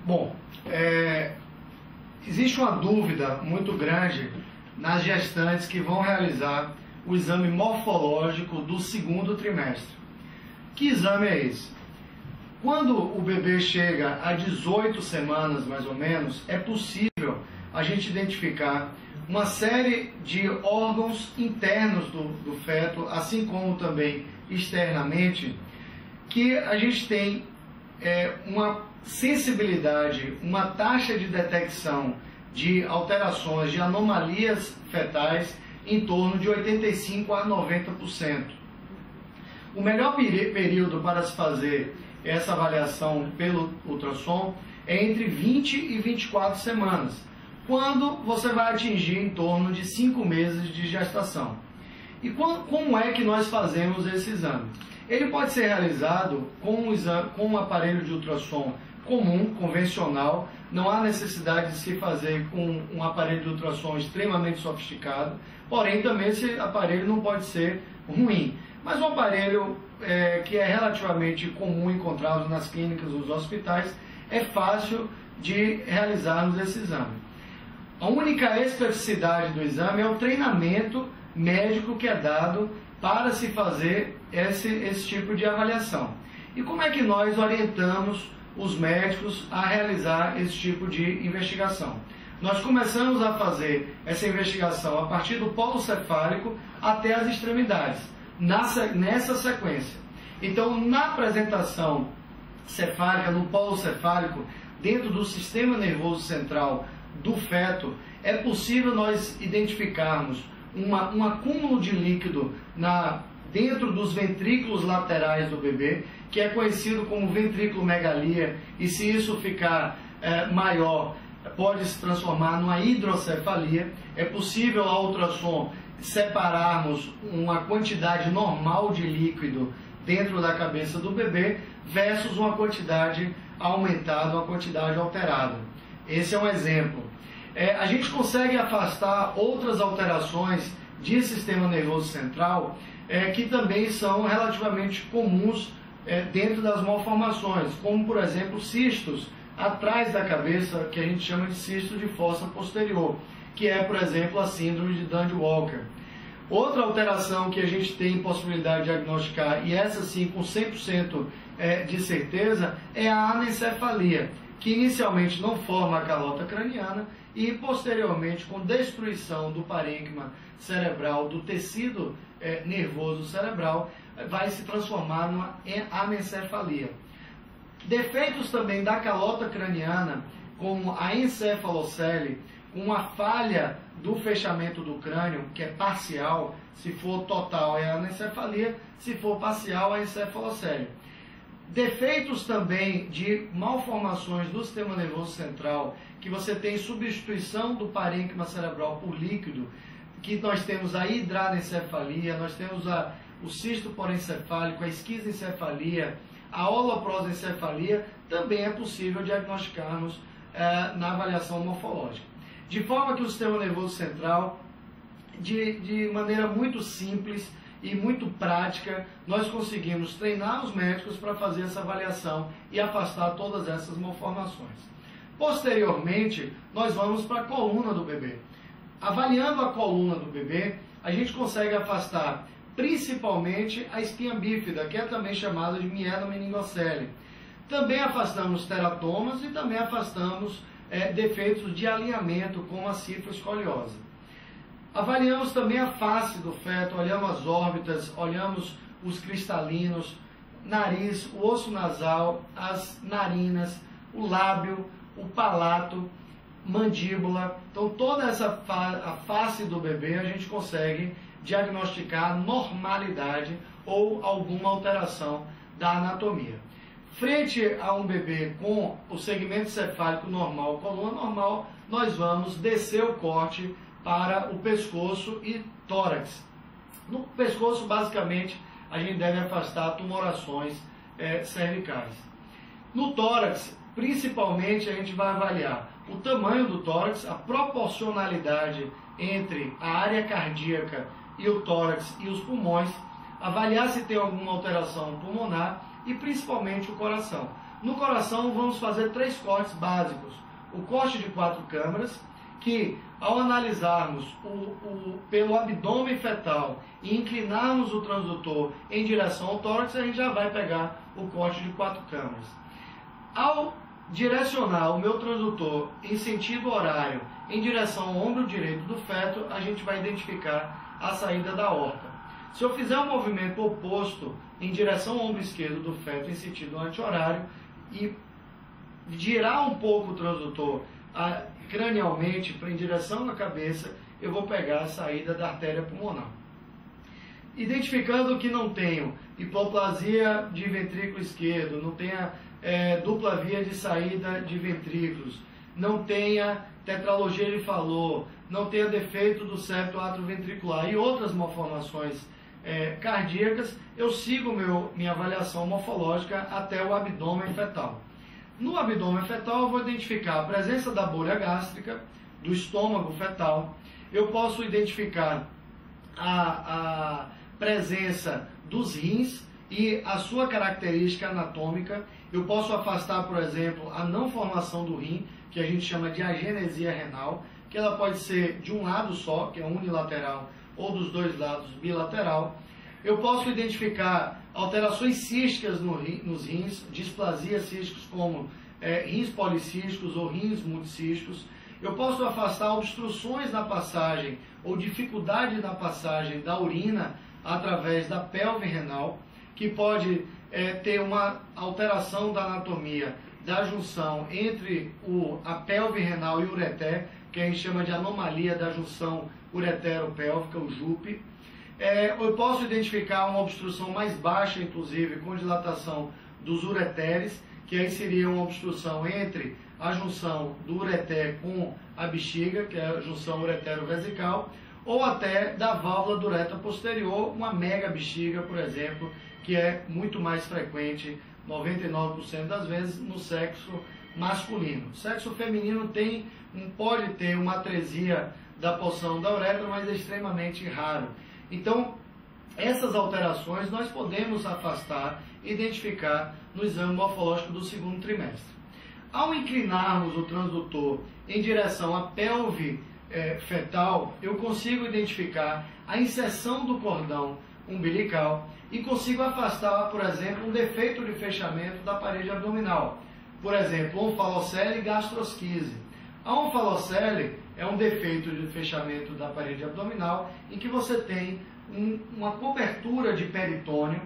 Bom, existe uma dúvida muito grande nas gestantes que vão realizar o exame morfológico do segundo trimestre. Que exame é esse? Quando o bebê chega a 18 semanas, mais ou menos, é possível a gente identificar uma série de órgãos internos do feto, assim como também externamente, que a gente tem uma sensibilidade, uma taxa de detecção de alterações, de anomalias fetais em torno de 85% a 90%. O melhor período para se fazer essa avaliação pelo ultrassom é entre 20 e 24 semanas, quando você vai atingir em torno de 5 meses de gestação. E como é que nós fazemos esse exame? Ele pode ser realizado com um aparelho de ultrassom comum, convencional. Não há necessidade de se fazer com um aparelho de ultrassom extremamente sofisticado, porém também esse aparelho não pode ser ruim. Mas um aparelho que é relativamente comum encontrado nas clínicas, nos hospitais, é fácil de realizarmos esse exame. A única especificidade do exame é o treinamento médico que é dado para se fazer esse tipo de avaliação. E como é que nós orientamos os médicos a realizar esse tipo de investigação? Nós começamos a fazer essa investigação a partir do polo cefálico até as extremidades, nessa sequência. Então, na apresentação cefálica, no polo cefálico, dentro do sistema nervoso central do feto, é possível nós identificarmos um acúmulo de líquido dentro dos ventrículos laterais do bebê, que é conhecido como ventriculomegalia, e se isso ficar maior, pode se transformar numa hidrocefalia. É possível ao ultrassom separarmos uma quantidade normal de líquido dentro da cabeça do bebê versus uma quantidade aumentada, uma quantidade alterada. Esse é um exemplo. A gente consegue afastar outras alterações de sistema nervoso central que também são relativamente comuns dentro das malformações, como por exemplo cistos atrás da cabeça, que a gente chama de cisto de fossa posterior, que é, por exemplo, a síndrome de Dandy-Walker. Outra alteração que a gente tem possibilidade de diagnosticar, e essa sim com 100% de certeza, é a anencefalia, que inicialmente não forma a calota craniana e posteriormente, com destruição do parênquima cerebral, do tecido nervoso cerebral, vai se transformar numa anencefalia. Defeitos também da calota craniana, como a encefalocele, uma falha do fechamento do crânio, que é parcial. Se for total é a anencefalia, se for parcial é a encefalocele. Defeitos também de malformações do sistema nervoso central, que você tem substituição do parênquima cerebral por líquido, que nós temos a hidranencefalia, nós temos o cisto porencefálico, a esquisencefalia, a holoprosencefalia, também é possível diagnosticarmos na avaliação morfológica. De forma que o sistema nervoso central, de maneira muito simples e muito prática, nós conseguimos treinar os médicos para fazer essa avaliação e afastar todas essas malformações. Posteriormente, nós vamos para a coluna do bebê. Avaliando a coluna do bebê, a gente consegue afastar principalmente a espinha bífida, que é também chamada de mielomeningocele. Também afastamos teratomas e também afastamos defeitos de alinhamento, como a cifoescoliose. Avaliamos também a face do feto, olhamos as órbitas, olhamos os cristalinos, nariz, o osso nasal, as narinas, o lábio, o palato, mandíbula. Então toda a face do bebê a gente consegue diagnosticar normalidade ou alguma alteração da anatomia. Frente a um bebê com o segmento cefálico normal, coluna normal, nós vamos descer o corte para o pescoço e tórax. No pescoço, basicamente, a gente deve afastar tumorações cervicais. No tórax, principalmente, a gente vai avaliar o tamanho do tórax, a proporcionalidade entre a área cardíaca e o tórax e os pulmões, avaliar se tem alguma alteração pulmonar e principalmente o coração. No coração vamos fazer 3 cortes básicos. O corte de 4 câmaras, que ao analisarmos pelo abdômen fetal e inclinarmos o transdutor em direção ao tórax, a gente já vai pegar o corte de 4 câmaras. Ao direcionar o meu transdutor em sentido horário em direção ao ombro direito do feto, a gente vai identificar a saída da aorta. Se eu fizer um movimento oposto em direção ao ombro esquerdo do feto em sentido anti-horário e girar um pouco o transdutor cranialmente em direção à cabeça, eu vou pegar a saída da artéria pulmonar. Identificando que não tenho hipoplasia de ventrículo esquerdo, não tenha dupla via de saída de ventrículos, não tenha tetralogia de Fallot, não tenha defeito do septo atrioventricular e outras malformações cardíacas, eu sigo minha avaliação morfológica até o abdômen fetal. No abdômen fetal eu vou identificar a presença da bolha gástrica, do estômago fetal, eu posso identificar a presença dos rins e a sua característica anatômica. Eu posso afastar, por exemplo, a não formação do rim, que a gente chama de agenesia renal, que ela pode ser de um lado só, que é unilateral, ou dos dois lados, bilateral. Eu posso identificar alterações císticas nos rins, displasias císticas como rins policísticos ou rins multicísticos. Eu posso afastar obstruções na passagem ou dificuldade na passagem da urina através da pelve renal, que pode ter uma alteração da anatomia da junção entre a pelve renal e o ureter, que a gente chama de anomalia da junção uretero-pélvica, o JUP. Eu posso identificar uma obstrução mais baixa, inclusive, com dilatação dos ureteres, que aí seria uma obstrução entre a junção do ureter com a bexiga, que é a junção uretero-vesical, ou até da válvula do ureter posterior, uma mega bexiga, por exemplo, que é muito mais frequente, 99% das vezes, no sexo masculino. O sexo feminino pode ter uma atresia da porção da uretra, mas é extremamente raro. Então, essas alterações nós podemos afastar e identificar no exame morfológico do segundo trimestre. Ao inclinarmos o transdutor em direção à pelve fetal, eu consigo identificar a inserção do cordão umbilical e consigo afastar, por exemplo, um defeito de fechamento da parede abdominal. Por exemplo, onfalocele e gastrosquise. A onfalocele é um defeito de fechamento da parede abdominal em que você tem uma cobertura de peritônio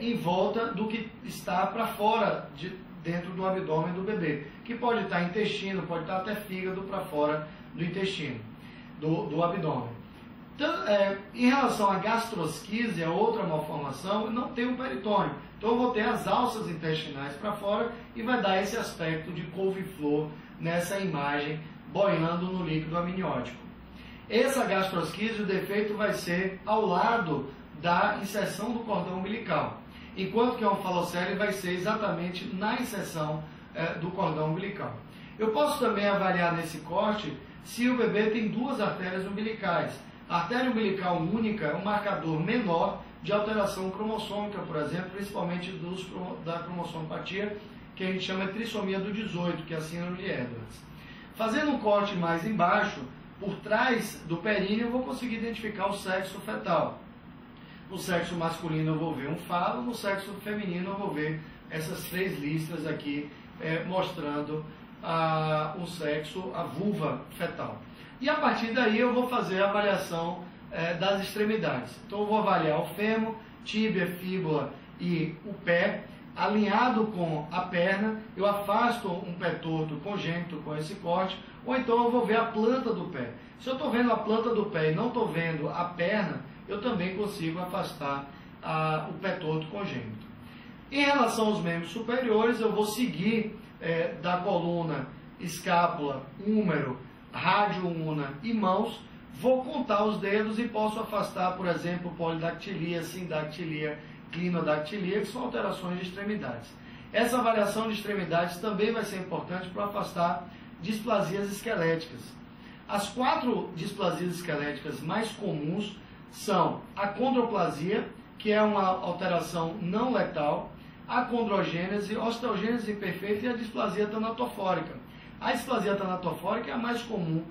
em volta do que está para fora, dentro do abdômen do bebê, que pode estar intestino, pode estar até fígado para fora do intestino, do abdômen. Então, em relação à gastrosquise, a outra malformação, eu não tenho peritônio. Então eu vou ter as alças intestinais para fora e vai dar esse aspecto de couve-flor nessa imagem, boiando no líquido amniótico. Essa gastrosquise, o defeito vai ser ao lado da inserção do cordão umbilical, enquanto que a onfalocele vai ser exatamente na inserção do cordão umbilical. Eu posso também avaliar nesse corte se o bebê tem 2 artérias umbilicais. A artéria umbilical única é um marcador menor de alteração cromossômica, por exemplo, principalmente da cromossomopatia, que a gente chama de trissomia do 18, que é a síndrome de Edwards. Fazendo um corte mais embaixo, por trás do períneo, eu vou conseguir identificar o sexo fetal. No sexo masculino eu vou ver um falo, no sexo feminino eu vou ver essas 3 listras aqui mostrando o sexo, a vulva fetal. E a partir daí eu vou fazer a avaliação das extremidades. Então eu vou avaliar o fêmur, tíbia, fíbula e o pé. Alinhado com a perna, eu afasto um pé torto congênito com esse corte, ou então eu vou ver a planta do pé. Se eu estou vendo a planta do pé e não estou vendo a perna, eu também consigo afastar o pé torto congênito. Em relação aos membros superiores, eu vou seguir da coluna, escápula, húmero, rádio una e mãos, vou contar os dedos e posso afastar, por exemplo, polidactilia, sindactilia, clinodactilia, que são alterações de extremidades. Essa avaliação de extremidades também vai ser importante para afastar displasias esqueléticas. As 4 displasias esqueléticas mais comuns são a condroplasia, que é uma alteração não letal, acondrogênese, osteogênese imperfeita e a displasia tanatofórica. A displasia tanatofórica é a mais comum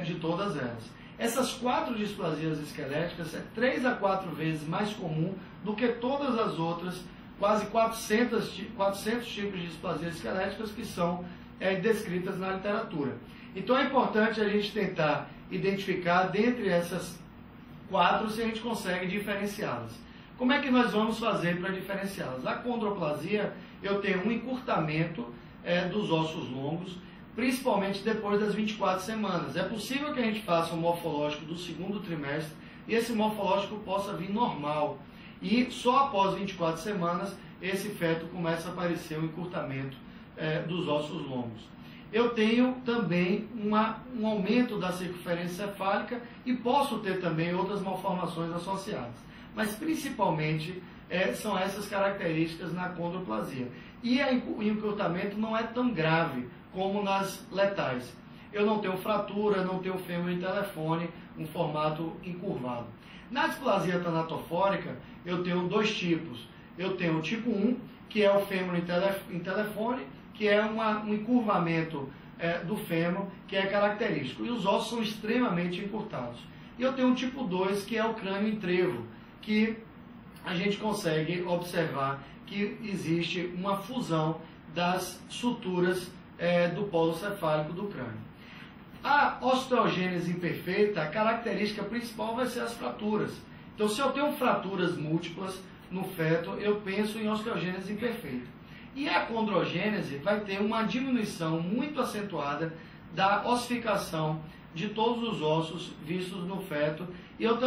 de todas elas. Essas 4 displasias esqueléticas é 3 a 4 vezes mais comum do que todas as outras, quase 400 tipos de displasias esqueléticas que são descritas na literatura. Então é importante a gente tentar identificar dentre essas 4 se a gente consegue diferenciá-las. Como é que nós vamos fazer para diferenciá-las? A acondroplasia, eu tenho um encurtamento dos ossos longos, principalmente depois das 24 semanas. É possível que a gente faça um morfológico do segundo trimestre e esse morfológico possa vir normal. E só após 24 semanas esse feto começa a aparecer o encurtamento dos ossos longos. Eu tenho também um aumento da circunferência cefálica e posso ter também outras malformações associadas. Mas principalmente são essas características na acondroplasia. E o encurtamento não é tão grave como nas letais. Eu não tenho fratura, não tenho fêmur em telefone, um formato encurvado. Na displasia tanatofórica, eu tenho 2 tipos. Eu tenho o tipo 1, que é o fêmur em telefone, que é um encurvamento do fêmur, que é característico. E os ossos são extremamente encurtados. E eu tenho o tipo 2, que é o crânio em trevo, que a gente consegue observar que existe uma fusão das suturas do polo cefálico do crânio. A osteogênese imperfeita, a característica principal vai ser as fraturas. Então, se eu tenho fraturas múltiplas no feto, eu penso em osteogênese imperfeita. E a acondrogênese vai ter uma diminuição muito acentuada da ossificação de todos os ossos vistos no feto. E eu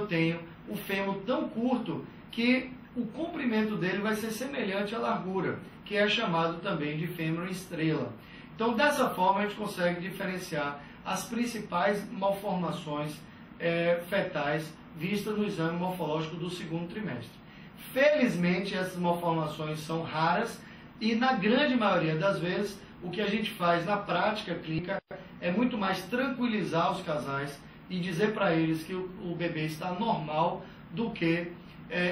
tenho o fêmur tão curto que o comprimento dele vai ser semelhante à largura, que é chamado também de fêmur em estrela. Então, dessa forma, a gente consegue diferenciar as principais malformações fetais vistas no exame morfológico do segundo trimestre. Felizmente, essas malformações são raras e, na grande maioria das vezes, o que a gente faz na prática clínica é muito mais tranquilizar os casais e dizer para eles que o bebê está normal do que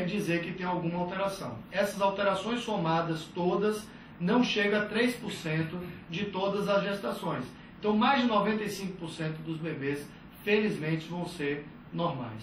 dizer que tem alguma alteração. Essas alterações somadas todas não chega a 3% de todas as gestações. Então, mais de 95% dos bebês, felizmente, vão ser normais.